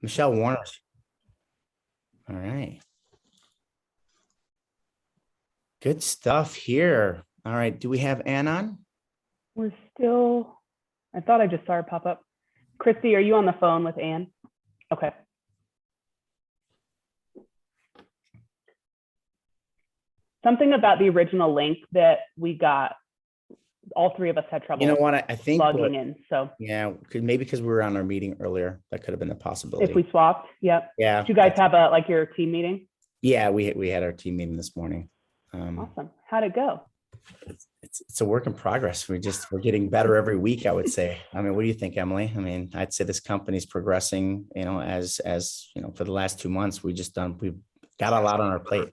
Michelle Warner. All right. Good stuff here. All right. Do we have Ann on? We're still, I thought I just saw her pop up. Christy, are you on the phone with Ann? Okay. Something about the original link that we got, all three of us had trouble You know what? I think logging in. So yeah, maybe because we were on our meeting earlier, that could have been a possibility. if we swapped, yep. Yeah. Did you guys have a like your team meeting? Yeah, we had our team meeting this morning. Awesome. How'd it go? It's a work in progress. We're getting better every week, I would say. I mean, what do you think, Emily? I mean, I'd say this company's progressing, as for the last 2 months, we've got a lot on our plate.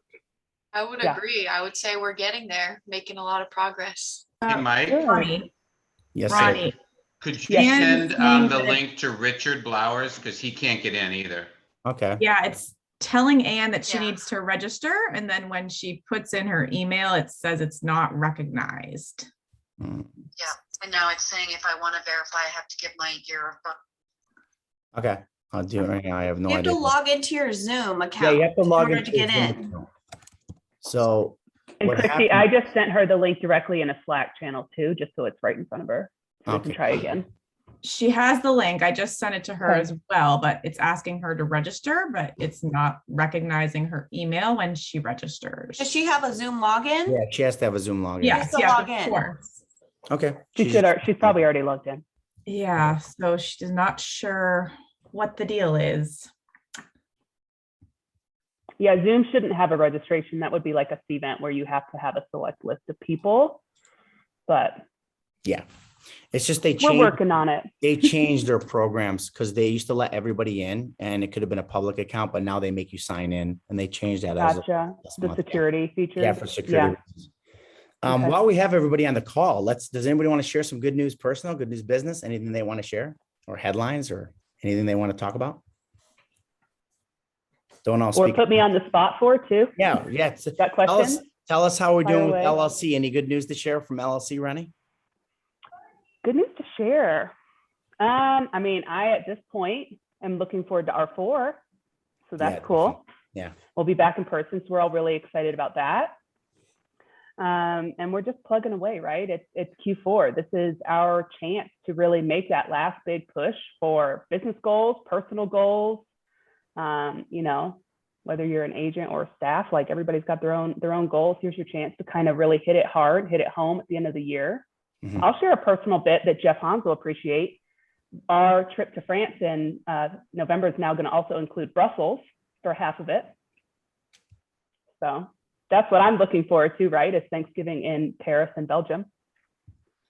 I would agree. I would say we're getting there, making a lot of progress. Hey, Mike. Ronnie. Yes, Ronnie. sir. Could you send the link to Richard Blowers, because he can't get in either? Okay. Yeah, it's telling Anne that she needs to register, and then when she puts in her email, it says it's not recognized. Yeah, and now it's saying if I want to verify, I have to give my year of. Okay, I'll do it right now. I have no You have idea. to log into your Zoom account. Yeah, you have to log in in order to get in. So And what Christy, happened- I just sent her the link directly in a Slack channel too, just so it's right in front of her. So we Okay. can try again. She has the link. I just sent it to her Okay. as well, but it's asking her to register, but it's not recognizing her email when she registers. Does she have a Zoom login? Yeah, she has to have a Zoom login. Yes, to yes, log of in. course. Okay. She's probably already logged in. Yeah, so she's not sure what the deal is. Yeah, Zoom shouldn't have a registration. That would be like a event where you have to have a select list of people. But Yeah. It's just they we're changed. working on it. They changed their programs because they used to let everybody in and it could have been a public account, but now they make you sign in and they changed that as Gotcha. last The month. security features. Yeah, for security reasons. Okay. While we have everybody on the call, does anybody want to share some good news personal, good news business, anything they want to share, or headlines, or anything they want to talk about? Don't all Or speak. put me on the spot for too. Yeah. Got questions? Tell us how we're Fire doing with away. LLC. Any good news to share from LLC, Ronnie? Good news to share. I mean, at this point am looking forward to R4. So that's Yeah, cool. yeah. We'll be back in person. So we're all really excited about that. And we're just plugging away, right? It's Q4. This is our chance to really make that last big push for business goals, personal goals. Whether you're an agent or staff, like everybody's got their own goals. Here's your chance to kind of really hit it hard, hit it home at the end of the year. Mhm. I'll share a personal bit that Jeff Hans will appreciate. Our trip to France in November is now going to also include Brussels for half of it. So that's what I'm looking forward to, right? Is Thanksgiving in Paris and Belgium.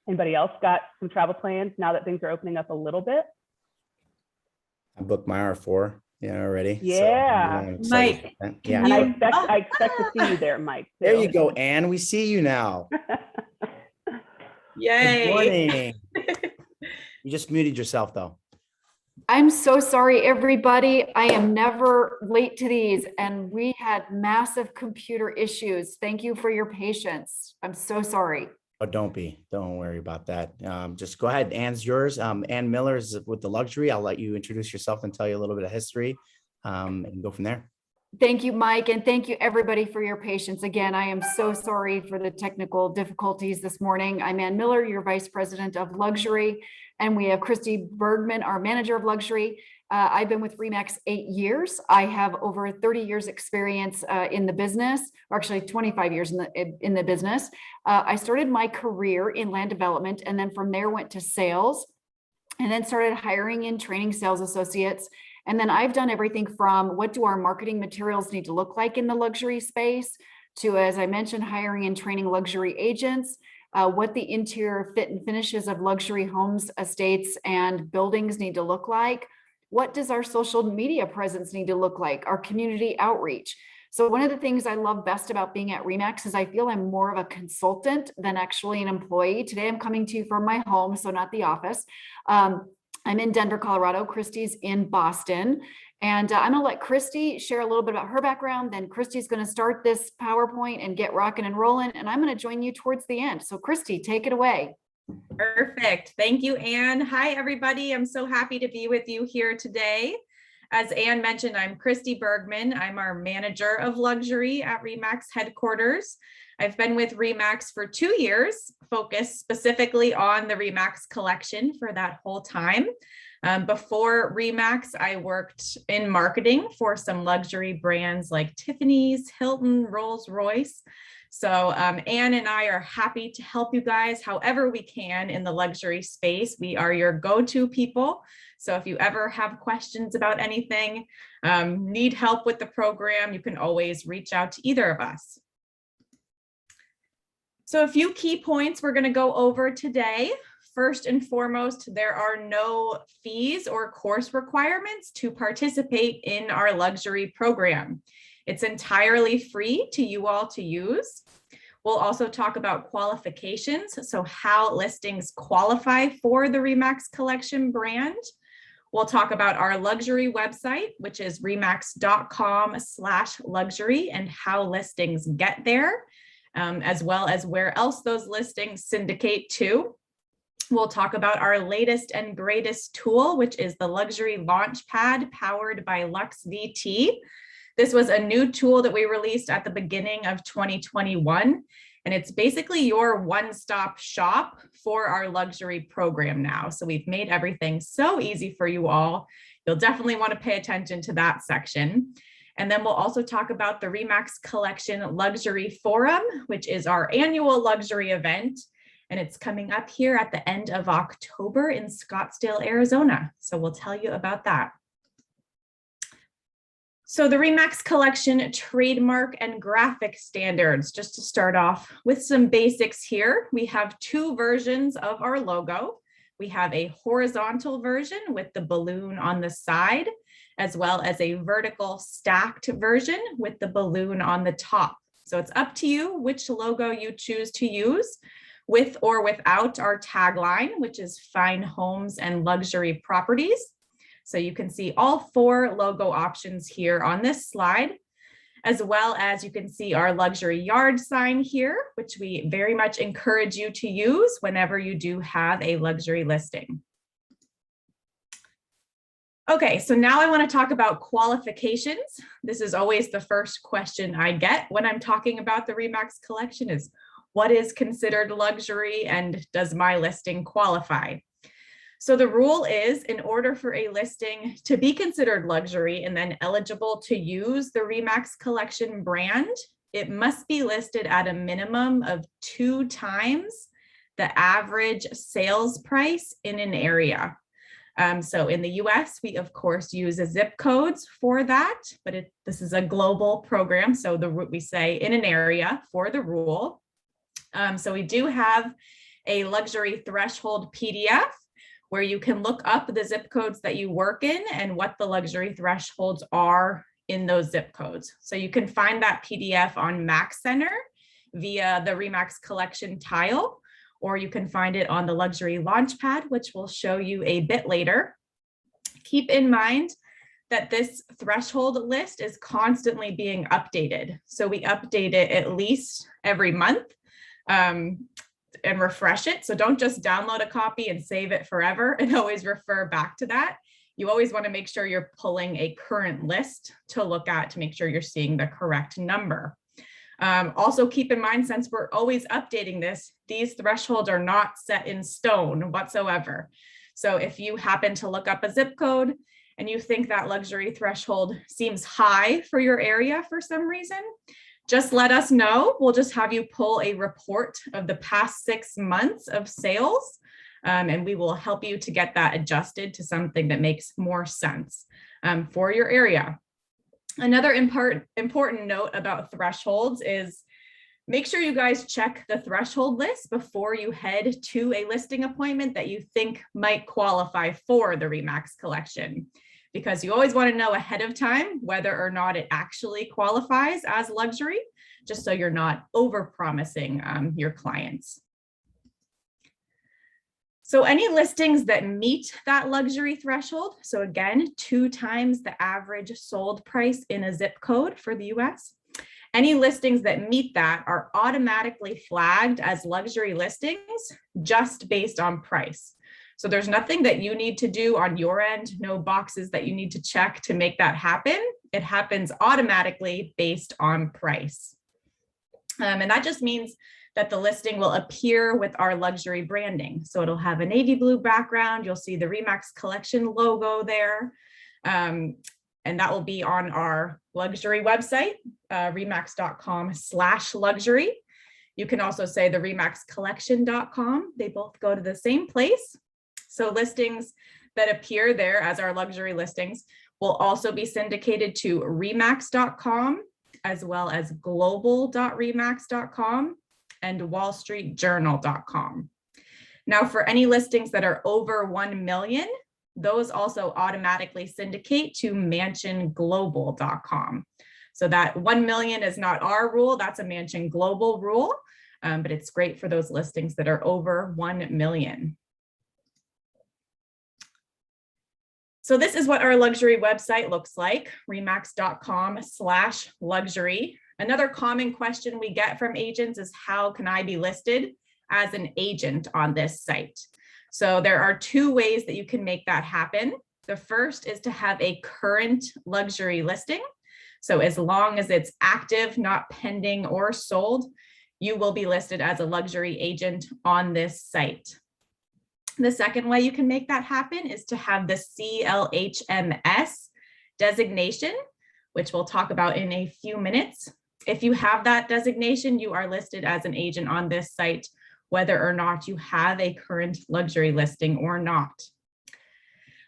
Anybody else got some travel plans now that things are opening up a little bit? I booked my R4 already. So, Yeah. I'm excited for that. Yeah. And I expect to see you there, Mike. Too. There you go, Ann. We see you now. Yay. Good morning. You just muted yourself though. I'm so sorry, everybody. I am never late to these, and we had massive computer issues. Thank you for your patience. I'm so sorry. Oh, don't worry about that. Just go ahead. Ann's yours. Ann Miller is with the Luxury. I'll let you introduce yourself and tell you a little bit of history and go from there. Thank you, Mike, and thank you, everybody, for your patience. Again, I am so sorry for the technical difficulties this morning. I'm Ann Miller, your Vice President of Luxury, and we have Christy Bergman, our Manager of Luxury. I've been with ReMax 8 years. I have over 30 years experience in the business, or actually 25 years in the business. I started my career in land development, and then from there went to sales, and then started hiring and training sales associates. And then I've done everything from what do our marketing materials need to look like in the luxury space to, as I mentioned, hiring and training luxury agents, what the interior fit and finishes of luxury homes, estates, and buildings need to look like. What does our social media presence need to look like? Our community outreach. So one of the things I love best about being at ReMax is I feel I'm more of a consultant than actually an employee. Today, I'm coming to you from my home, so not the office. I'm in Denver, Colorado. Christy's in Boston. And I'm going to let Christy share a little bit about her background. Then Christy's going to start this PowerPoint and get rocking and rolling. And I'm going to join you towards the end. So Christy, take it away. Perfect. Thank you, Anne. Hi, everybody. I'm so happy to be with you here today. As Anne mentioned, I'm Christy Bergman. I'm our manager of luxury at ReMax headquarters. I've been with ReMax for 2 years, focused specifically on the ReMax collection for that whole time. Before ReMax, I worked in marketing for some luxury brands like Tiffany's, Hilton, Rolls-Royce. So Anne and I are happy to help you guys however we can in the luxury space. We are your go-to people. So if you ever have questions about anything, need help with the program, you can always reach out to either of us. So a few key points we're going to go over today. First and foremost, there are no fees or course requirements to participate in our luxury program. It's entirely free to you all to use. We'll also talk about qualifications, so how listings qualify for the ReMax collection brand. We'll talk about our luxury website, which is remax.com/luxury, and how listings get there, as well as where else those listings syndicate to. We'll talk about our latest and greatest tool, which is the Luxury Launchpad powered by LuxVT. This was a new tool that we released at the beginning of 2021, and it's basically your one-stop shop for our luxury program now. So we've made everything so easy for you all. You'll definitely want to pay attention to that section. And then we'll also talk about the ReMax Collection Luxury Forum, which is our annual luxury event. And it's coming up here at the end of October in Scottsdale, Arizona. So we'll tell you about that. So the ReMax Collection trademark and graphic standards, just to start off with some basics here. We have 2 versions of our logo. We have a horizontal version with the balloon on the side, as well as a vertical stacked version with the balloon on the top. So it's up to you which logo you choose to use, with or without our tagline, which is fine homes and luxury properties. So you can see all 4 logo options here on this slide, as well as you can see our luxury yard sign here, which we very much encourage you to use whenever you do have a luxury listing. Okay, so now I want to talk about qualifications. This is always the first question I get when I'm talking about the ReMax collection is, what is considered luxury and does my listing qualify? So the rule is, in order for a listing to be considered luxury and then eligible to use the ReMax collection brand, it must be listed at a minimum of 2 times the average sales price in an area. So in the US, we of course use zip codes for that, but this is a global program. So we say in an area for the rule. So we do have a luxury threshold PDF where you can look up the zip codes that you work in and what the luxury thresholds are in those zip codes. So you can find that PDF on Max Center via the ReMax collection tile, or you can find it on the Luxury Launchpad, which we'll show you a bit later. Keep in mind that this threshold list is constantly being updated. So we update it at least every month. And refresh it. So don't just download a copy and save it forever and always refer back to that. You always want to make sure you're pulling a current list to look at to make sure you're seeing the correct number. Also keep in mind, since we're always updating this, these thresholds are not set in stone whatsoever. So if you happen to look up a zip code and you think that luxury threshold seems high for your area for some reason, just let us know. We'll just have you pull a report of the past 6 months of sales, and we will help you to get that adjusted to something that makes more sense for your area. Another important note about thresholds is make sure you guys check the threshold list before you head to a listing appointment that you think might qualify for the ReMax collection, because you always want to know ahead of time whether or not it actually qualifies as luxury, just so you're not over-promising your clients. So any listings that meet that luxury threshold, so again, 2 times the average sold price in a zip code for the US, any listings that meet that are automatically flagged as luxury listings just based on price. So there's nothing that you need to do on your end, no boxes that you need to check to make that happen. It happens automatically based on price. And that just means that the listing will appear with our luxury branding. So it'll have a navy blue background. You'll see the ReMax collection logo there. And that will be on our luxury website, remax.com/luxury. You can also say the remaxcollection.com. They both go to the same place. So listings that appear there as our luxury listings will also be syndicated to remax.com, as well as global.remax.com and wallstreetjournal.com. Now, for any listings that are over 1 million, those also automatically syndicate to mansionglobal.com. So that 1 million is not our rule, that's a Mansion Global rule, but it's great for those listings that are over 1 million. So this is what our luxury website looks like, remax.com/luxury. Another common question we get from agents is, how can I be listed as an agent on this site? So there are two ways that you can make that happen. The first is to have a current luxury listing. So as long as it's active, not pending or sold, you will be listed as a luxury agent on this site. The second way you can make that happen is to have the CLHMS designation, which we'll talk about in a few minutes. If you have that designation, you are listed as an agent on this site, whether or not you have a current luxury listing or not.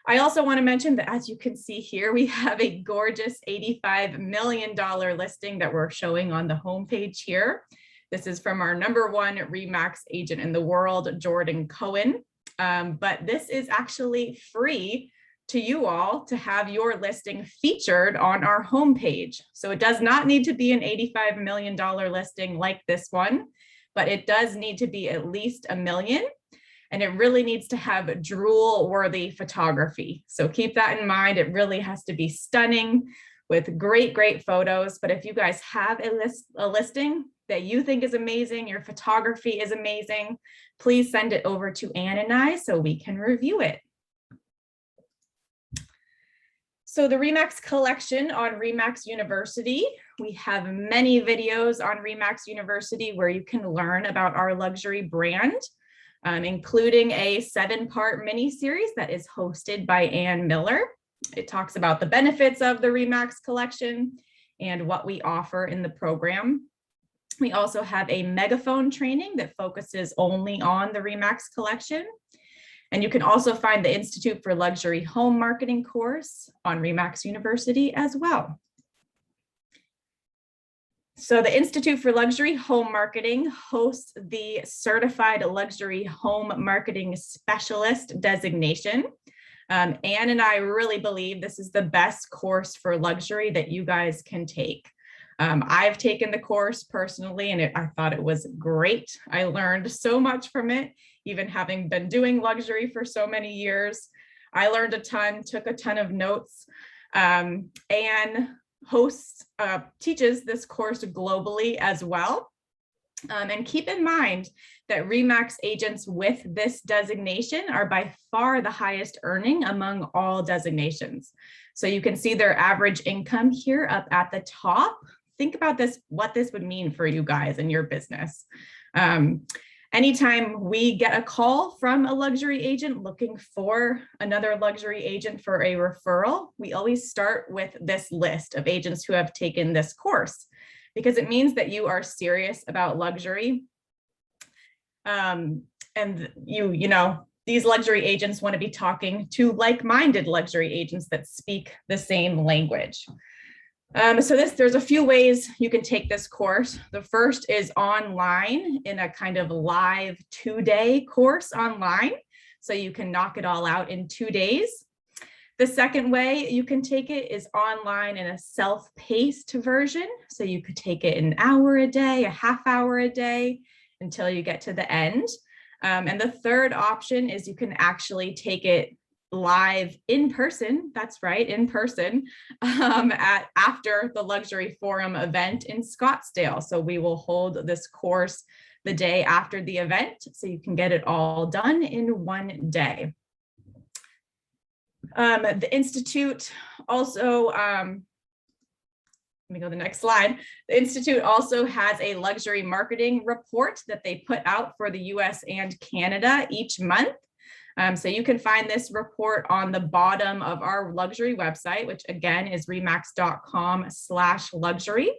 I also want to mention that, as you can see here, we have a gorgeous $85 million listing that we're showing on the homepage here. This is from our #1 ReMax agent in the world, Jordan Cohen. But this is actually free to you all to have your listing featured on our homepage. So it does not need to be an $85 million listing like this one, but it does need to be at least $1 million. And it really needs to have drool-worthy photography. So keep that in mind. It really has to be stunning with great, great photos. But if you guys have a listing that you think is amazing, your photography is amazing, please send it over to Ann and I so we can review it. So the ReMax collection on ReMax University, we have many videos on ReMax University where you can learn about our luxury brand, including a 7-part mini series that is hosted by Ann Miller. It talks about the benefits of the ReMax collection and what we offer in the program. We also have a Megaphone training that focuses only on the ReMax collection. And you can also find the Institute for Luxury Home Marketing course on ReMax University as well. So the Institute for Luxury Home Marketing hosts the Certified Luxury Home Marketing Specialist designation. Ann and I really believe this is the best course for luxury that you guys can take. I've taken the course personally, and I thought it was great. I learned so much from it, even having been doing luxury for so many years. I learned a ton, took a ton of notes. Ann teaches this course globally as well. And keep in mind that ReMax agents with this designation are by far the highest earning among all designations. So you can see their average income here up at the top. Think about this, what this would mean for you guys and your business. Anytime we get a call from a luxury agent looking for another luxury agent for a referral, we always start with this list of agents who have taken this course, because it means that you are serious about luxury. And you know, these luxury agents want to be talking to like-minded luxury agents that speak the same language. So there's a few ways you can take this course. The first is online in a kind of live 2-day course online. So you can knock it all out in 2 days. The second way you can take it is online in a self-paced version. So you could take it an hour a day, a half hour a day until you get to the end. And the third option is you can actually take it live in person. That's right, in person, after the Luxury Forum event in Scottsdale. So we will hold this course the day after the event, so you can get it all done in 1 day. The Institute also, let me go to the next slide. The Institute also has a luxury marketing report that they put out for the US and Canada each month. So you can find this report on the bottom of our luxury website, which again is remax.com/luxury.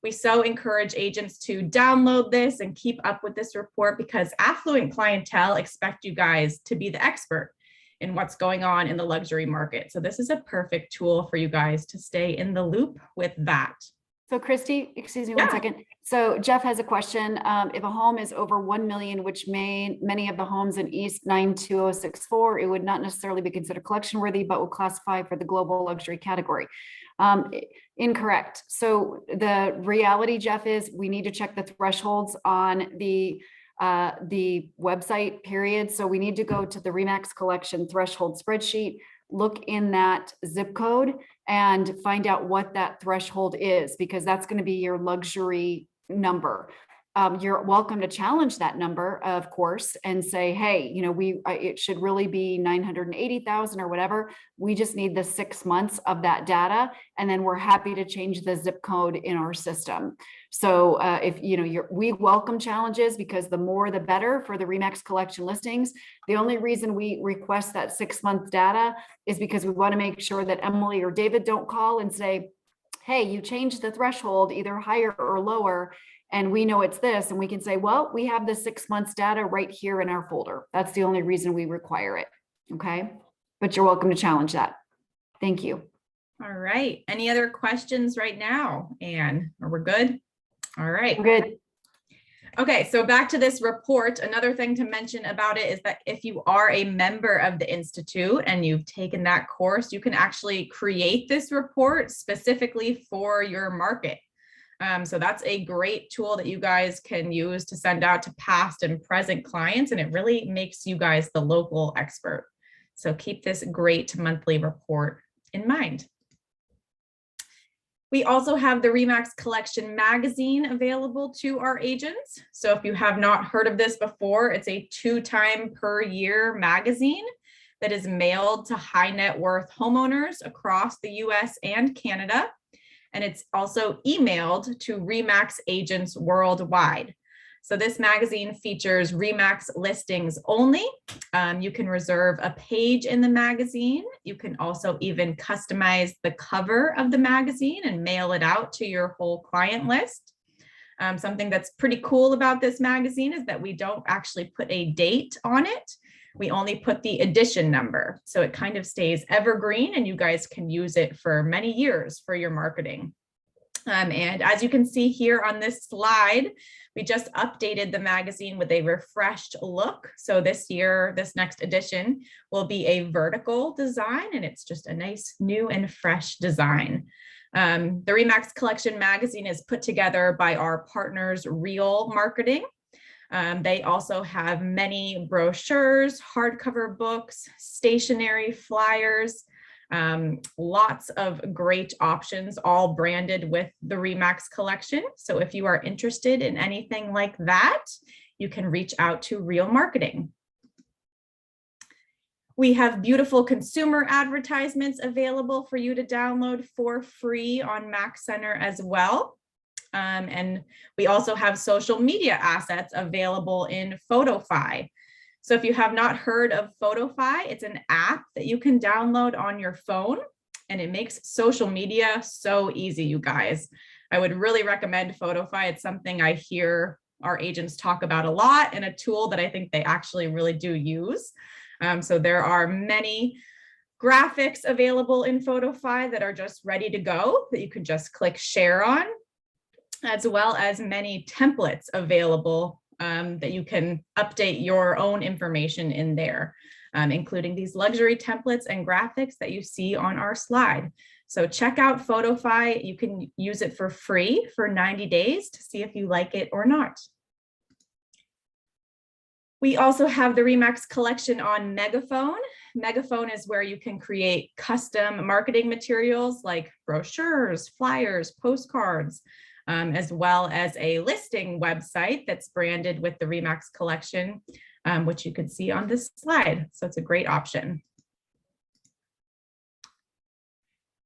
We so encourage agents to download this and keep up with this report because affluent clientele expect you guys to be the expert in what's going on in the luxury market. So this is a perfect tool for you guys to stay in the loop with that. So Christy, excuse me one second. So Jeff has a question. If a home is over 1 million, which many of the homes in East 92064, it would not necessarily be considered collection worthy, but would classify for the global luxury category. Incorrect. So the reality, Jeff, is we need to check the thresholds on the website period. So we need to go to the ReMax collection threshold spreadsheet, look in that zip code and find out what that threshold is, because that's going to be your luxury number. You're welcome to challenge that number, of course, and say, hey, you know, it should really be 980,000 or whatever. We just need the 6 months of that data, and then we're happy to change the zip code in our system. So if you know, we welcome challenges, because the more the better for the ReMax collection listings. The only reason we request that 6 month data is because we want to make sure that Emily or David don't call and say, hey, you changed the threshold either higher or lower, and we know it's this, and we can say, well, we have the 6 months data right here in our folder. That's the only reason we require it. Okay. But you're welcome to challenge that. Thank you. All right. Any other questions right now, Anne? Are we good? All right. We're good. Okay, so back to this report. Another thing to mention about it is that if you are a member of the Institute and you've taken that course, you can actually create this report specifically for your market. So that's a great tool that you guys can use to send out to past and present clients, and it really makes you guys the local expert. So keep this great monthly report in mind. We also have the ReMax Collection magazine available to our agents. So if you have not heard of this before, it's a 2-time per year magazine that is mailed to high net worth homeowners across the US and Canada. And it's also emailed to ReMax agents worldwide. So this magazine features ReMax listings only. You can reserve a page in the magazine. You can also even customize the cover of the magazine and mail it out to your whole client list. Something that's pretty cool about this magazine is that we don't actually put a date on it. We only put the edition number. So it kind of stays evergreen and you guys can use it for many years for your marketing. And as you can see here on this slide, we just updated the magazine with a refreshed look. So this year, this next edition will be a vertical design, and it's just a nice new and fresh design. The ReMax Collection magazine is put together by our partners, Real Marketing. They also have many brochures, hardcover books, stationery, flyers, lots of great options, all branded with the ReMax Collection. So if you are interested in anything like that, you can reach out to Real Marketing. We have beautiful consumer advertisements available for you to download for free on Max Center as well. And we also have social media assets available in PhotoFi. So if you have not heard of PhotoFi, it's an app that you can download on your phone, and it makes social media so easy, you guys. I would really recommend PhotoFi. It's something I hear our agents talk about a lot, and a tool that I think they actually really do use. So there are many graphics available in PhotoFi that are just ready to go that you can just click share on, as well as many templates available that you can update your own information in there, including these luxury templates and graphics that you see on our slide. So check out PhotoFi. You can use it for free for 90 days to see if you like it or not. We also have the ReMax Collection on Megaphone. Megaphone is where you can create custom marketing materials like brochures, flyers, postcards, as well as a listing website that's branded with the ReMax Collection, which you can see on this slide. So it's a great option.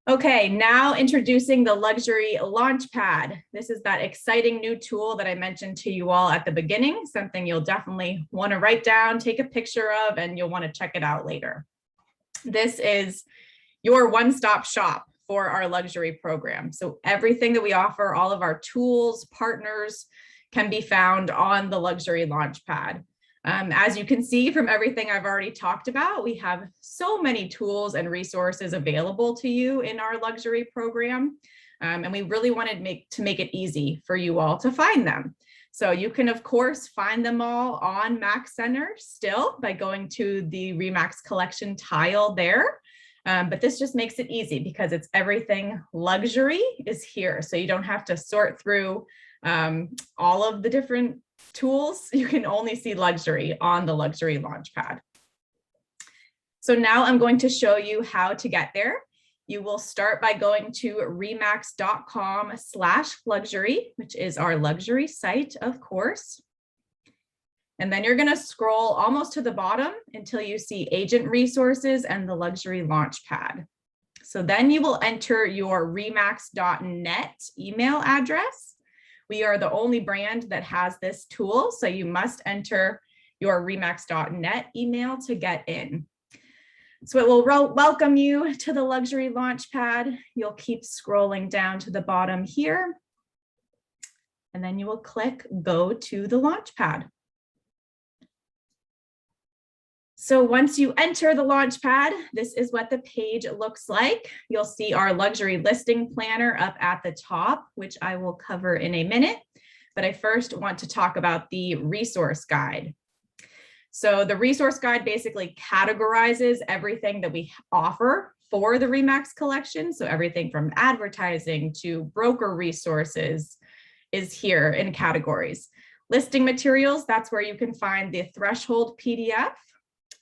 Okay, now introducing the Luxury Launchpad. This is that exciting new tool that I mentioned to you all at the beginning, something you'll definitely want to write down, take a picture of, and you'll want to check it out later. This is your one-stop shop for our luxury program. So everything that we offer, all of our tools, partners, can be found on the Luxury Launchpad. As you can see from everything I've already talked about, we have so many tools and resources available to you in our luxury program. And we really wanted to make it easy for you all to find them. So you can, of course, find them all on Mac Center still by going to the ReMax collection tile there. But this just makes it easy because it's everything luxury is here. So you don't have to sort through all of the different tools. You can only see luxury on the Luxury Launchpad. So now I'm going to show you how to get there. You will start by going to remax.com/luxury, which is our luxury site, of course. And then you're going to scroll almost to the bottom until you see agent resources and the Luxury Launchpad. So then you will enter your remax.net email address. We are the only brand that has this tool, so you must enter your remax.net email to get in. So it will welcome you to the Luxury Launchpad. You'll keep scrolling down to the bottom here, and then you will click Go to the Launchpad. So once you enter the Launchpad, this is what the page looks like. You'll see our luxury listing planner up at the top, which I will cover in a minute. But I first want to talk about the resource guide. So the resource guide basically categorizes everything that we offer for the ReMax collection. So everything from advertising to broker resources is here in categories. Listing materials, that's where you can find the threshold PDF.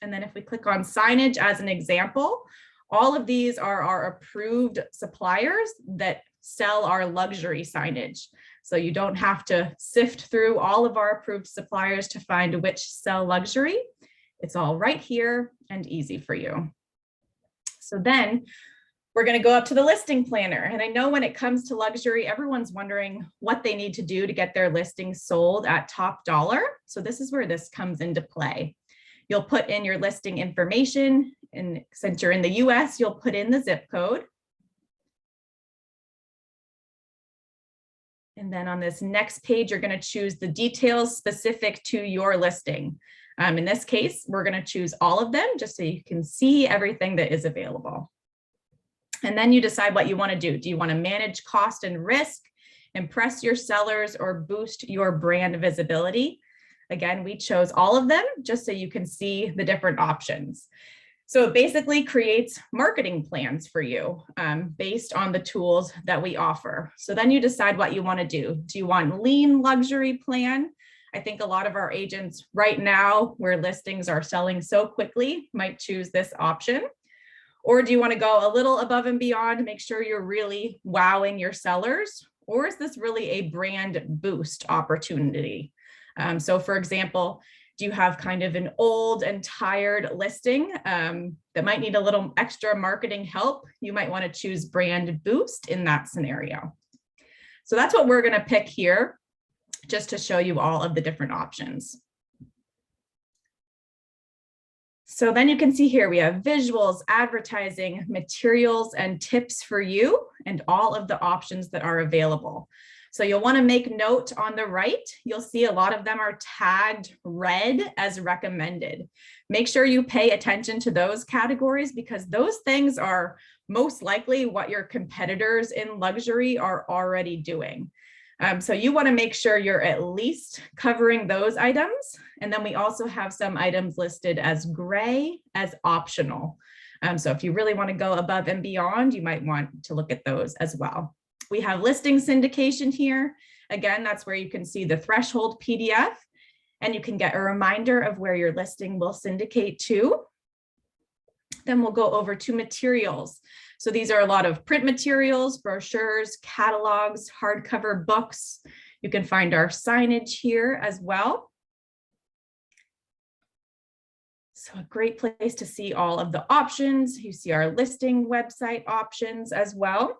And then if we click on signage as an example, all of these are our approved suppliers that sell our luxury signage. So you don't have to sift through all of our approved suppliers to find which sell luxury. It's all right here and easy for you. So then we're going to go up to the listing planner. And I know when it comes to luxury, everyone's wondering what they need to do to get their listings sold at top dollar. So this is where this comes into play. You'll put in your listing information, and since you're in the US, you'll put in the zip code. And then on this next page, you're going to choose the details specific to your listing. In this case, we're going to choose all of them just so you can see everything that is available. And then you decide what you want to do. Do you want to manage cost and risk, impress your sellers, or boost your brand visibility? Again, we chose all of them just so you can see the different options. So it basically creates marketing plans for you based on the tools that we offer. So then you decide what you want to do. Do you want lean luxury plan? I think a lot of our agents right now, where listings are selling so quickly, might choose this option. Or do you want to go a little above and beyond, make sure you're really wowing your sellers? Or is this really a brand boost opportunity? So for example, do you have kind of an old and tired listing that might need a little extra marketing help? You might want to choose brand boost in that scenario. So that's what we're going to pick here, just to show you all of the different options. So then you can see here, we have visuals, advertising, materials, and tips for you, and all of the options that are available. So you'll want to make note on the right. You'll see a lot of them are tagged red as recommended. Make sure you pay attention to those categories because those things are most likely what your competitors in luxury are already doing. So you want to make sure you're at least covering those items. And then we also have some items listed as gray as optional. So if you really want to go above and beyond, you might want to look at those as well. We have listing syndication here. Again, that's where you can see the threshold PDF and you can get a reminder of where your listing will syndicate to. Then we'll go over to materials. So these are a lot of print materials, brochures, catalogs, hardcover books. You can find our signage here as well. So a great place to see all of the options. You see our listing website options as well.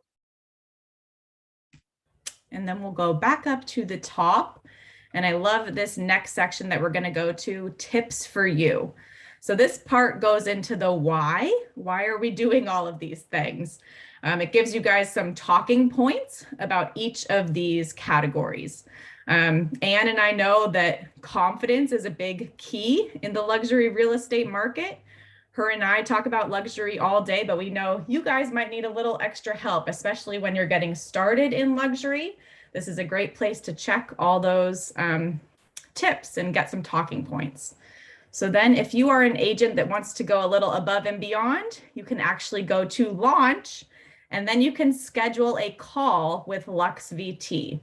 And then we'll go back up to the top. And I love this next section that we're going to go to, tips for you. So this part goes into the why. Why are we doing all of these things? It gives you guys some talking points about each of these categories. Anne and I know that confidence is a big key in the luxury real estate market. Her and I talk about luxury all day, but we know you guys might need a little extra help, especially when you're getting started in luxury. This is a great place to check all those tips and get some talking points. So then if you are an agent that wants to go a little above and beyond, you can actually go to launch, and then you can schedule a call with Lux VT.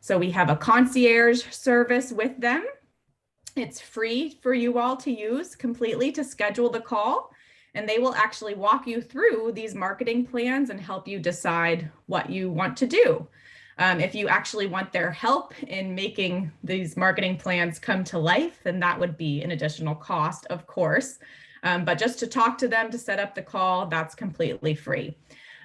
So we have a concierge service with them. It's free for you all to use completely to schedule the call, and they will actually walk you through these marketing plans and help you decide what you want to do. If you actually want their help in making these marketing plans come to life, then that would be an additional cost, of course. But just to talk to them to set up the call, that's completely free.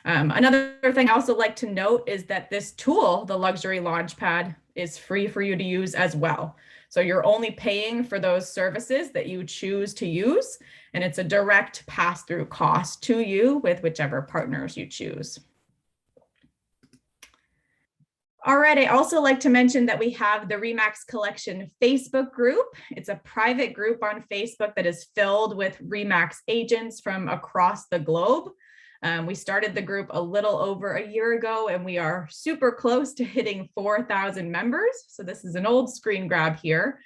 Another thing I also like to note is that this tool, the Luxury Launchpad, is free for you to use as well. So you're only paying for those services that you choose to use, and it's a direct pass-through cost to you with whichever partners you choose. All right, I also like to mention that we have the ReMax Collection Facebook group. It's a private group on Facebook that is filled with ReMax agents from across the globe. We started the group a little over a year ago, and we are super close to hitting 4,000 members. So this is an old screen grab here.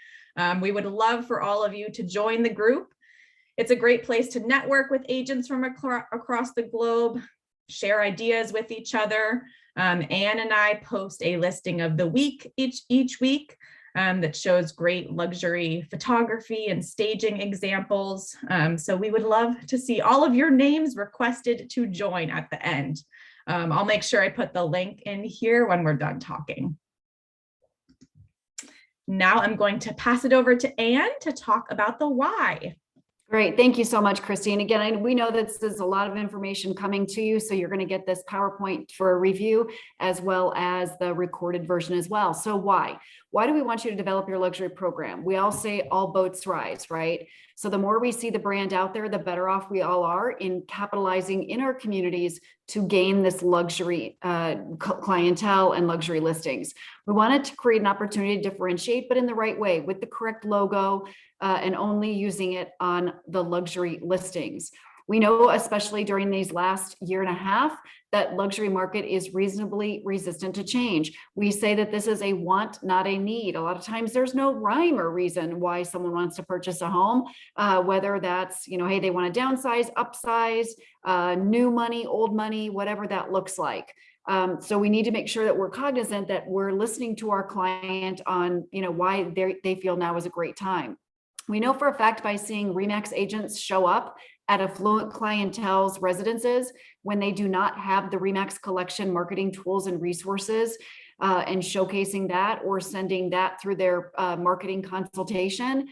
We would love for all of you to join the group. It's a great place to network with agents from across the globe, share ideas with each other. Anne and I post a listing of the week each week that shows great luxury photography and staging examples. So we would love to see all of your names requested to join at the end. I'll make sure I put the link in here when we're done talking. Now I'm going to pass it over to Anne to talk about the why. Great. Thank you so much, Christine. Again, we know that this is a lot of information coming to you, so you're going to get this PowerPoint for a review as well as the recorded version as well. So why? Why do we want you to develop your luxury program? We all say all boats rise, right? So the more we see the brand out there, the better off we all are in capitalizing in our communities to gain this luxury clientele and luxury listings. We wanted to create an opportunity to differentiate, but in the right way, with the correct logo, and only using it on the luxury listings. We know, especially during these last year and a half, that luxury market is reasonably resistant to change. We say that this is a want, not a need. A lot of times there's no rhyme or reason why someone wants to purchase a home, whether that's, hey, they want to downsize, upsize, new money, old money, whatever that looks like. So we need to make sure that we're cognizant that we're listening to our client on, why they feel now is a great time. We know for a fact by seeing ReMax agents show up at affluent clientele's residences when they do not have the ReMax collection marketing tools and resources, and showcasing that or sending that through their marketing consultation,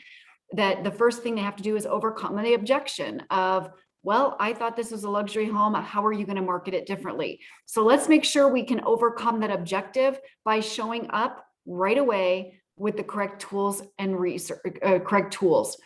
that the first thing they have to do is overcome the objection of, well, I thought this was a luxury home. How are you going to market it differently? So let's make sure we can overcome that objective by showing up right away with the correct tools and correct tools.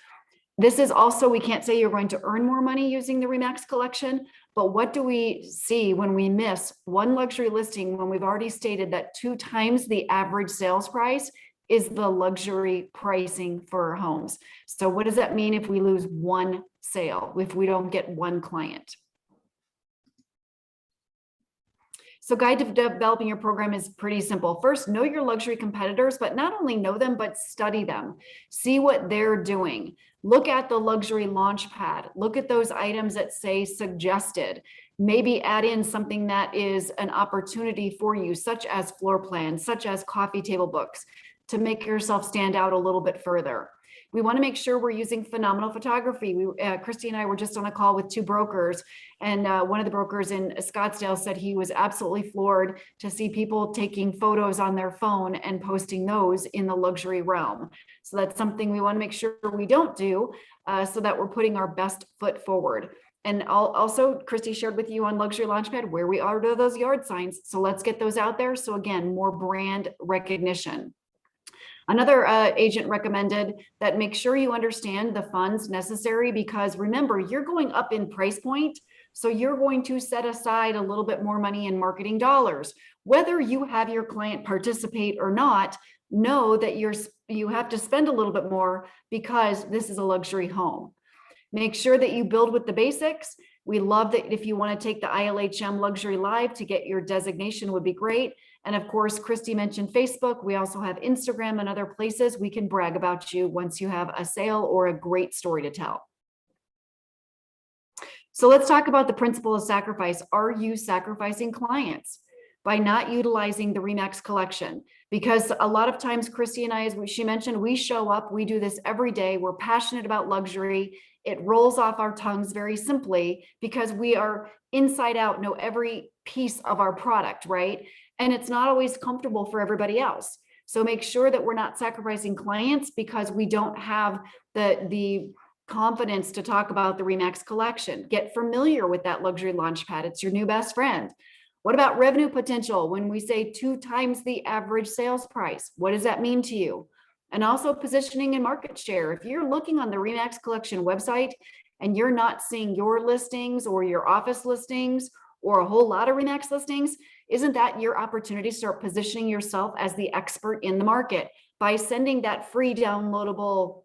This is also, we can't say you're going to earn more money using the ReMax collection, but what do we see when we miss one luxury listing when we've already stated that 2 times the average sales price is the luxury pricing for our homes? So what does that mean if we lose one sale, if we don't get one client? So guide to developing your program is pretty simple. First, know your luxury competitors, but not only know them, but study them. See what they're doing. Look at the Luxury Launchpad. Look at those items that say suggested. Maybe add in something that is an opportunity for you, such as floor plans, such as coffee table books, to make yourself stand out a little bit further. We want to make sure we're using phenomenal photography. Christy and I were just on a call with two brokers, and one of the brokers in Scottsdale said he was absolutely floored to see people taking photos on their phone and posting those in the luxury realm. So that's something we want to make sure we don't do, so that we're putting our best foot forward. And also, Christy shared with you on Luxury Launchpad where we are to those yard signs. So let's get those out there. So again, more brand recognition. Another agent recommended that make sure you understand the funds necessary, because remember, you're going up in price point. So you're going to set aside a little bit more money in marketing dollars. Whether you have your client participate or not, know that you have to spend a little bit more because this is a luxury home. Make sure that you build with the basics. We love that if you want to take the ILHM Luxury Live to get your designation would be great. And of course, Christy mentioned Facebook. We also have Instagram and other places we can brag about you once you have a sale or a great story to tell. So let's talk about the principle of sacrifice. Are you sacrificing clients by not utilizing the ReMax collection? Because a lot of times, Christy and I, as she mentioned, we show up, we do this every day. We're passionate about luxury. It rolls off our tongues very simply because we are inside out, know every piece of our product, right? And it's not always comfortable for everybody else. So make sure that we're not sacrificing clients because we don't have the confidence to talk about the ReMax collection. Get familiar with that Luxury Launchpad. It's your new best friend. What about revenue potential? When we say 2 times the average sales price, what does that mean to you? And also positioning and market share. If you're looking on the ReMax collection website and you're not seeing your listings or your office listings or a whole lot of ReMax listings, isn't that your opportunity to start positioning yourself as the expert in the market by sending that free downloadable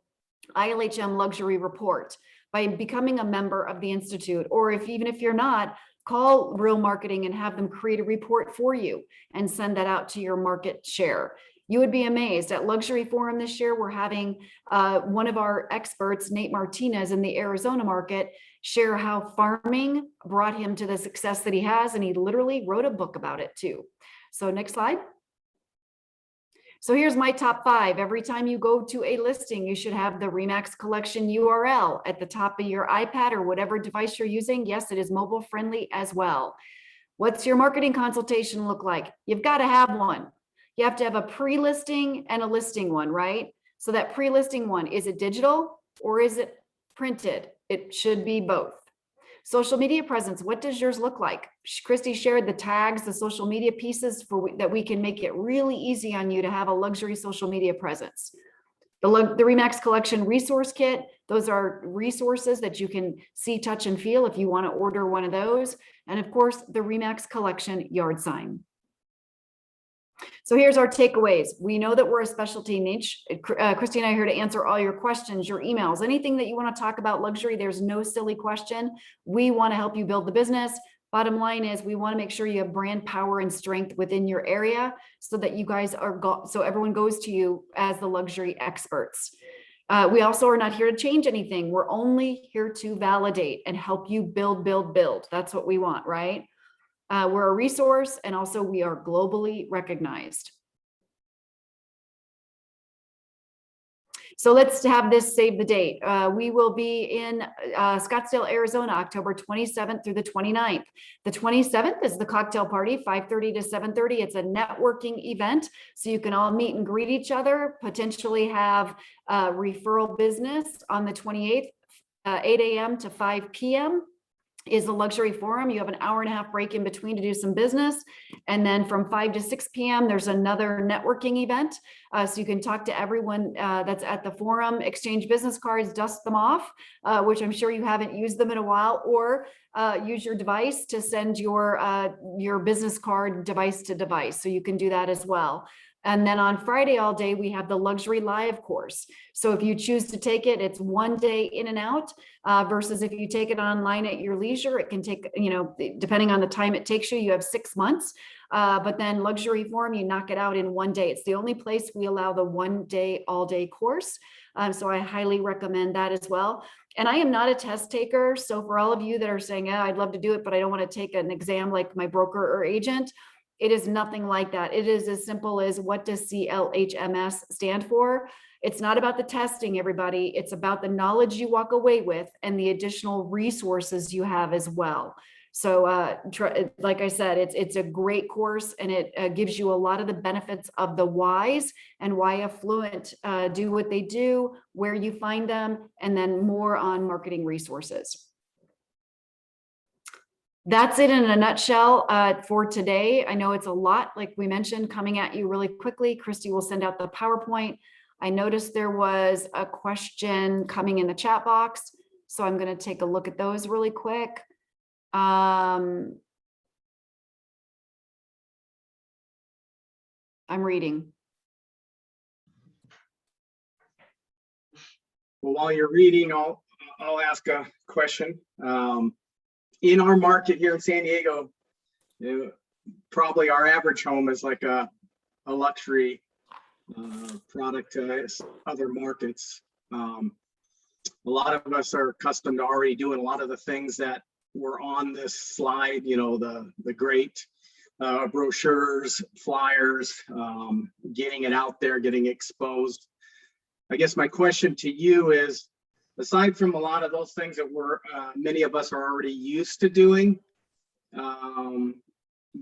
ILHM luxury report, by becoming a member of the Institute, or even if you're not, call Real Marketing and have them create a report for you and send that out to your market share. You would be amazed. At Luxury Forum this year, we're having one of our experts, Nate Martinez in the Arizona market, share how farming brought him to the success that he has. And he literally wrote a book about it too. So next slide. So here's my top 5. Every time you go to a listing, you should have the ReMax collection URL at the top of your iPad or whatever device you're using. Yes, it is mobile friendly as well. What's your marketing consultation look like? You've got to have one. You have to have a pre-listing and a listing one, right? So that pre-listing one, is it digital or is it printed? It should be both. Social media presence, what does yours look like? Christy shared the tags, the social media pieces that we can make it really easy on you to have a luxury social media presence. The ReMax collection resource kit, those are resources that you can see, touch, and feel if you want to order one of those. And of course, the ReMax collection yard sign. So here's our takeaways. We know that we're a specialty niche. Christy and I are here to answer all your questions, your emails, anything that you want to talk about luxury. There's no silly question. We want to help you build the business. Bottom line is we want to make sure you have brand power and strength within your area so that you guys so everyone goes to you as the luxury experts. We also are not here to change anything. We're only here to validate and help you build. That's what we want, right? We're a resource, and also we are globally recognized. So let's have this save the date. We will be in Scottsdale, Arizona, October 27th through the 29th. The 27th is the cocktail party, 5:30 to 7:30. It's a networking event, so you can all meet and greet each other, potentially have referral business. On the 28th, 8 a.m. to 5 p.m. is the luxury forum. You have an hour-and-a-half break in between to do some business. And then from 5 to 6 p.m., there's another networking event. So you can talk to everyone that's at the forum, exchange business cards, dust them off, which I'm sure you haven't used them in a while, or use your device to send your business card device to device. So you can do that as well. And then on Friday all day, we have the Luxury Live course. So if you choose to take it, it's one day in and out versus if you take it online at your leisure, it can take, depending on the time it takes you, you have 6 months. But then Luxury Forum, you knock it out in one day. It's the only place we allow the one day, all day course. So I highly recommend that as well. And I am not a test taker. So for all of you that are saying, I'd love to do it, but I don't want to take an exam like my broker or agent, it is nothing like that. It is as simple as, what does CLHMS stand for? It's not about the testing, everybody. It's about the knowledge you walk away with and the additional resources you have as well. So like I said, it's a great course, and it gives you a lot of the benefits of the whys and why Affluent do what they do, where you find them, and then more on marketing resources. That's it in a nutshell for today. I know it's a lot, like we mentioned, coming at you really quickly. Christy will send out the PowerPoint. I noticed there was a question coming in the chat box, so I'm going to take a look at those really quick. I'm reading. Well, while you're reading, I'll ask a question. In our market here in San Diego, probably our average home is like a luxury product to other markets. A lot of us are accustomed to already doing a lot of the things that were on this slide, you know, the great brochures, flyers, getting it out there, getting exposed. I guess my question to you is, aside from a lot of those things that many of us are already used to doing,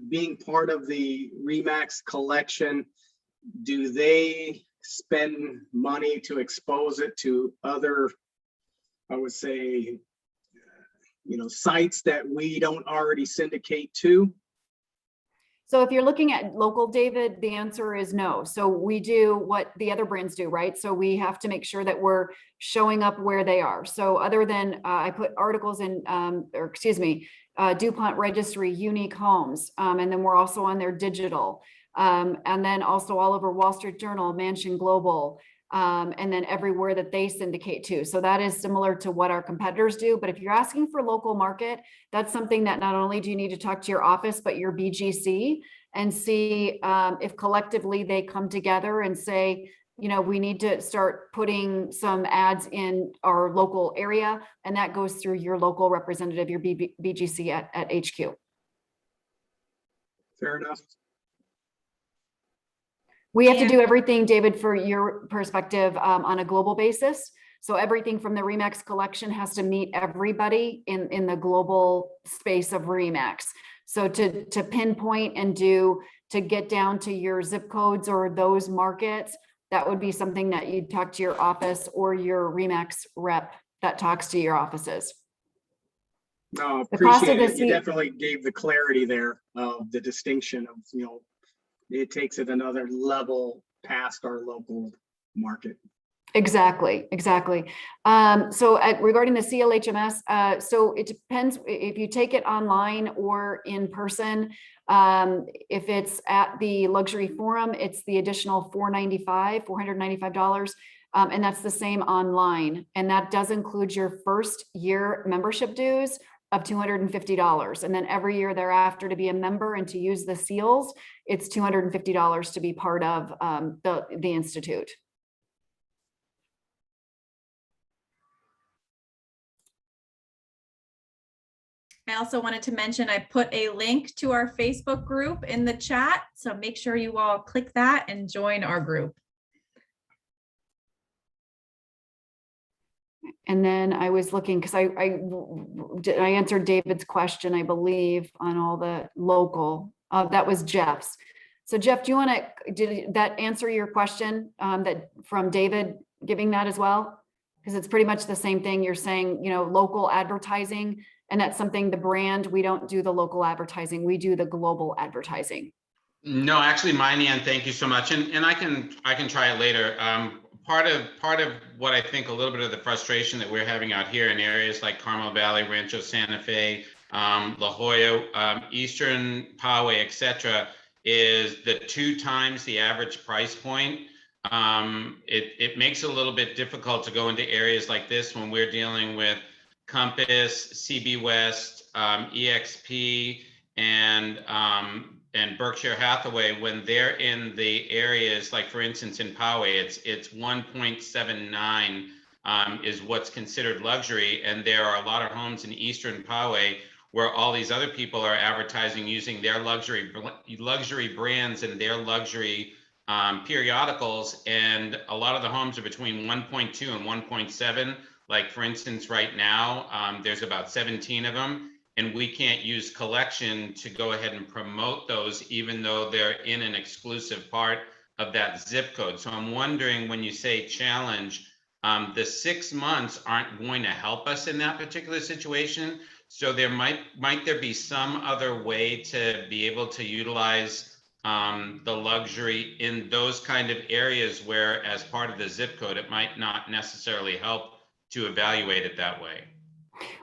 being part of the ReMax collection, do they spend money to expose it to other, I would say, you know, sites that we don't already syndicate to? So if you're looking at local, David, the answer is no. So we do what the other brands do, right? So we have to make sure that we're showing up where they are. So other than I put articles in, or excuse me, DuPont Registry, Unique Homes, and then we're also on their digital, and then also all over Wall Street Journal, Mansion Global, and then everywhere that they syndicate to. So that is similar to what our competitors do. But if you're asking for local market, that's something that not only do you need to talk to your office, but your BGC, and see if collectively they come together and say, you know, we need to start putting some ads in our local area. And that goes through your local representative, your BGC at HQ. Fair enough. We have to do everything, David, for your perspective, on a global basis. So everything from the ReMax collection has to meet everybody in the global space of ReMax. So to pinpoint and to get down to your zip codes or those markets, that would be something that you'd talk to your office or your ReMax rep that talks to your offices. No, The cost of appreciate it. the You definitely gave the clarity there of the distinction of, you know, it takes it another level past our local market. Exactly. So regarding the CLHMS, so it depends if you take it online or in person. If it's at the Luxury Forum, it's the additional $495, and that's the same online. And that does include your first year membership dues of $250. And then every year thereafter, to be a member and to use the seals, it's $250 to be part of the Institute. I also wanted to mention, I put a link to our Facebook group in the chat. So make sure you all click that and join our group. And then I was looking, because I answered David's question, I believe, on all the local, that was Jeff's. So Jeff, do you want to, did that answer your question that from David giving that as well? Because it's pretty much the same thing. You're saying, you know, local advertising, and that's something the brand, we don't do the local advertising, we do the global advertising. No, actually, Mine, thank you so much. And I can try it later. Part of what I think a little bit of the frustration that we're having out here in areas like Carmel Valley, Rancho Santa Fe, La Jolla, Eastern Poway, etc., is the 2 times the average price point. It makes it a little bit difficult to go into areas like this when we're dealing with Compass, CB West, EXP, and Berkshire Hathaway, when they're in the areas, like for instance in Poway, it's 1.79 is what's considered luxury, and there are a lot of homes in Eastern Poway where all these other people are advertising using their luxury brands and their luxury periodicals, and a lot of the homes are between 1.2 and 1.7. Like for instance, right now, there's about 17 of them, and we can't use collection to go ahead and promote those, even though they're in an exclusive part of that zip code. So I'm wondering, when you say challenge, the 6 months aren't going to help us in that particular situation. So there might there be some other way to be able to utilize the luxury in those kind of areas where, as part of the zip code, it might not necessarily help to evaluate it that way.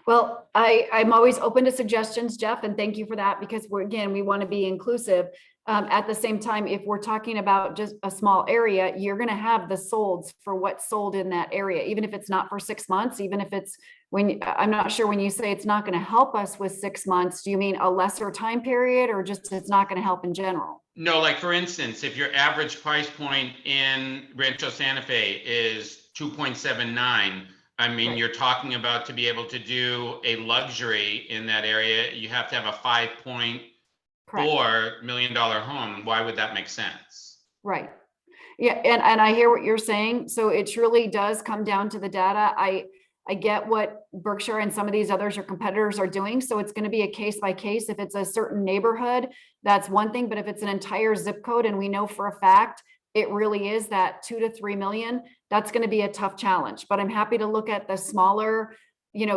Well, I'm always open to suggestions, Jeff, and thank you for that, because again, we want to be inclusive. At the same time, if we're talking about just a small area, you're going to have the solds for what's sold in that area, even if it's not for 6 months, even if it's I'm not sure, when you say it's not going to help us with 6 months, do you mean a lesser time period, or just it's not going to help in general? No, like for instance, if your average price point in Rancho Santa Fe is 2.79, I mean, Right. you're talking about, to be able to do a luxury in that area, you have to have a $5.4 million home. Why would that make sense? Right. Yeah, and I hear what you're saying. So it truly does come down to the data. I get what Berkshire and some of these others, your competitors, are doing. So it's going to be a case by case. If it's a certain neighborhood, that's one thing. But if it's an entire zip code, and we know for a fact it really is that 2 to 3 million, that's going to be a tough challenge. But I'm happy to look at the smaller,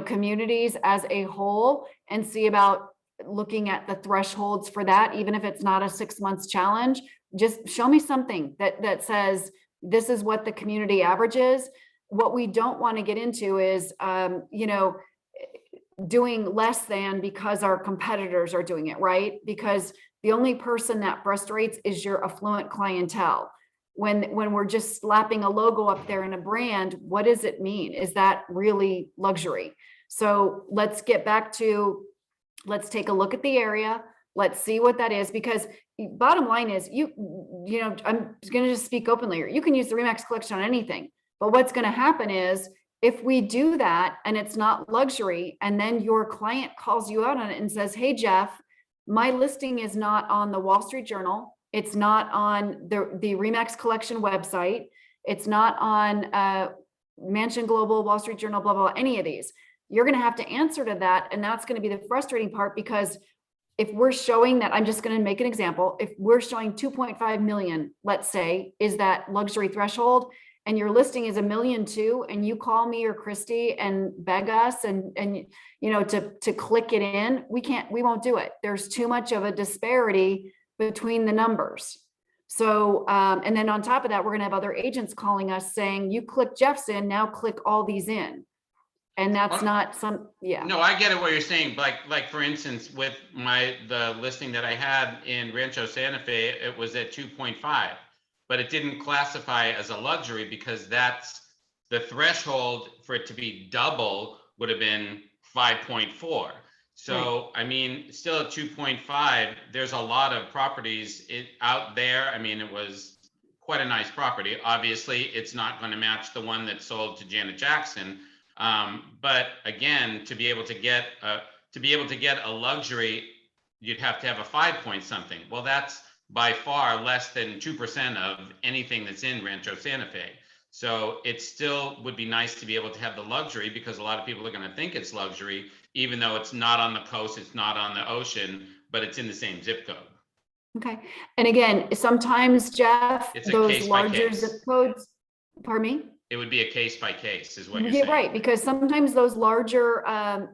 communities as a whole and see about looking at the thresholds for that, even if it's not a 6 months challenge. Just show me something that says this is what the community average is. What we don't want to get into is, doing less than because our competitors are doing it, right? Because the only person that frustrates is your affluent clientele. When we're just slapping a logo up there and a brand, what does it mean? Is that really luxury? So let's get back to, let's take a look at the area. Let's see what that is, because bottom line is, I'm going to just speak openly here. You can use the ReMax collection on anything, but what's going to happen is, if we do that and it's not luxury, and then your client calls you out on it and says, hey, Jeff, my listing is not on the Wall Street Journal. It's not on the ReMax collection website. It's not on Mansion Global, Wall Street Journal, blah, blah, blah, any of these. You're going to have to answer to that. And that's going to be the frustrating part, because if we're showing that, I'm just going to make an example. If we're showing 2.5 million, let's say, is that luxury threshold, and your listing is 1.2 million, and you call me or Christy and beg us and to click it in, we won't do it. There's too much of a disparity between the numbers. So, and then on top of that, we're going to have other agents calling us saying, you click Jeff's in, now click all these in. And that's not No, I get it what you're saying. Like for instance, with the listing that I had in Rancho Santa Fe, it was at 2.5, but it didn't classify as a luxury, because that's the threshold for it to be double would have been 5.4. So, I mean, still at 2.5, there's a lot of properties out there. I mean, it was quite a nice property. Obviously, it's not going to match the one that sold to Janet Jackson. But again, to be able to get a luxury, you'd have to have a 5 point something. Well, that's by far less than 2% of anything that's in Rancho Santa Fe. So it still would be nice to be able to have the luxury, because a lot of people are going to think it's luxury, even though it's not on the coast, it's not on the ocean, but it's in the same zip code. Okay. And again, sometimes, Jeff, It's a those case by larger case. zip codes, pardon me? It would be a case by case, is what you're Yeah, saying. right, because sometimes those larger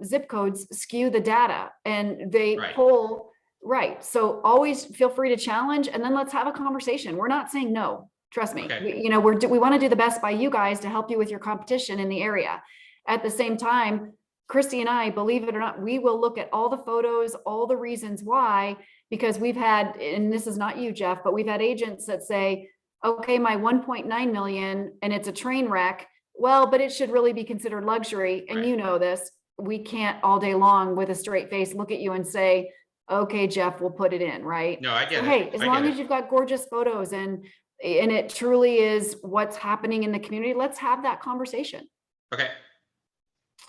zip codes skew the data, and they pull, right. So always feel free to challenge, and then let's have a conversation. We're not saying no, trust me. Okay. We want to do the best by you guys to help you with your competition in the area. At the same time, Christy and I, believe it or not, we will look at all the photos, all the reasons why, because we've had, and this is not you, Jeff, but we've had agents that say, okay, my 1.9 million and it's a train wreck. Well, but it should really be considered luxury. And you know this, we can't all day long with a straight face look at you and say, okay, Jeff, we'll put it in, right? No, I get it. Hey, as long as you've got gorgeous photos and it truly is what's happening in the community, let's have that conversation. Okay.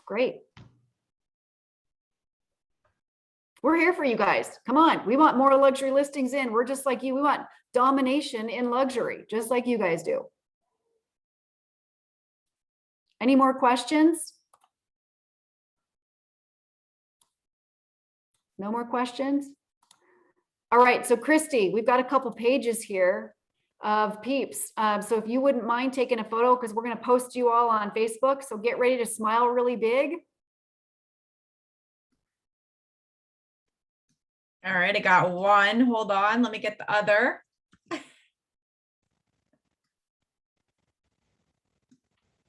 Great. We're here for you guys. Come on. We want more luxury listings in. We're just like you. We want domination in luxury, just like you guys do. Any more questions? No more questions? All right, so Christy, we've got a couple pages here of peeps. So if you wouldn't mind taking a photo, because we're going to post you all on Facebook. So get ready to smile really big. All right, I got one. Hold on, let me get the other.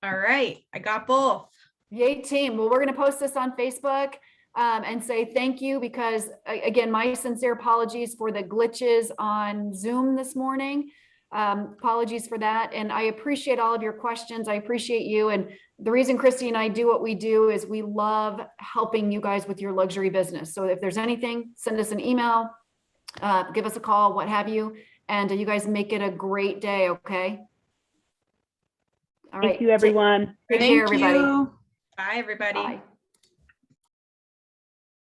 All right, I got both. Yay, team. Well, we're going to post this on Facebook and say thank you because, again, my sincere apologies for the glitches on Zoom this morning. Apologies for that. And I appreciate all of your questions. I appreciate you. And the reason Christy and I do what we do is we love helping you guys with your luxury business. So if there's anything, send us an email, give us a call, what have you. And you guys make it a great day, okay? All right. Thank you, everyone. Take care, everybody. you. Bye, everybody. Bye.